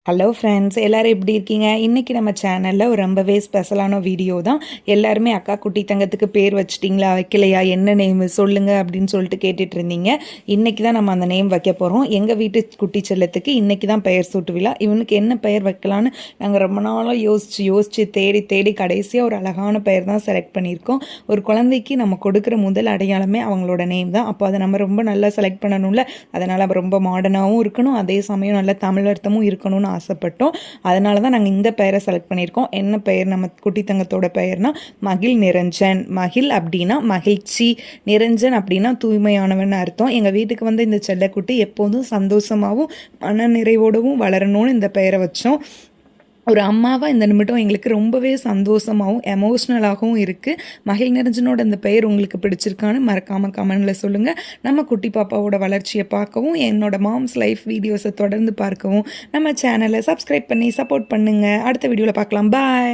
Hello friends, எல்லோரும் எப்படி இருக்கீங்க? இன்றைக்கி நம்ம சேனலில் ஒரு ரொம்பவே ஸ்பெஷலான வீடியோ தான். எல்லாருமே அக்கா குட்டி தங்கத்துக்கு பேர் வச்சிட்டிங்களா, வைக்கலையா, என்ன நேம் சொல்லுங்கள் அப்படின்னு சொல்லிட்டு கேட்டுட்டு இருந்தீங்க. இன்றைக்கி தான் நம்ம அந்த நேம் வைக்க போகிறோம். எங்கள் வீட்டு குட்டி செல்லத்துக்கு இன்றைக்கி தான் பெயர் சூட்டு விழா. இவனுக்கு என்ன பெயர் வைக்கலான்னு நாங்கள் ரொம்ப நாளாக யோசித்து தேடி கடைசியாக ஒரு அழகான பெயர் தான் செலக்ட் பண்ணியிருக்கோம். ஒரு குழந்தைக்கு நம்ம கொடுக்குற முதல் அடையாளமே அவங்களோட நேம் தான். அப்போ அதை நம்ம ரொம்ப நல்லா செலக்ட் பண்ணணும்ல. அதனால் ரொம்ப மாடர்னாகவும் இருக்கணும், அதே சமயம் நல்ல தமிழ் அர்த்தமும் இருக்கணும்னு ஆசைப்பட்டோம். அதனால தான் நாங்கள் இந்த பெயரை செலக்ட் பண்ணியிருக்கோம். என்ன பெயர்? நம்ம குட்டி தங்கத்தோட பெயர்னா மகிழ் நிரஞ்சன். மகிழ் அப்படின்னா மகிழ்ச்சி, நிரஞ்சன் அப்படின்னா தூய்மையானவன் அர்த்தம். எங்கள் வீட்டுக்கு வந்து இந்த செல்லக்குட்டி எப்போதும் சந்தோஷமாகவும் மன நிறைவோடவும் வளரணும்னு இந்த பெயரை வச்சோம். ஒரு அம்மாவாக இந்த நிமிடம் எங்களுக்கு ரொம்பவே சந்தோஷமாகவும் எமோஷ்னலாகவும் இருக்குது. மகிழ் நிரஞ்சனோட இந்த பெயர் உங்களுக்கு பிடிச்சிருக்கான்னு மறக்காமல் கமெண்டில் சொல்லுங்கள். நம்ம குட்டி பாப்பாவோட வளர்ச்சியை பார்க்கவும், என்னோட மாம்ஸ் லைஃப் வீடியோஸை தொடர்ந்து பார்க்கவும் நம்ம சேனலை சப்ஸ்கிரைப் பண்ணி சப்போர்ட் பண்ணுங்கள். அடுத்த வீடியோவில் பார்க்கலாம். பாய்.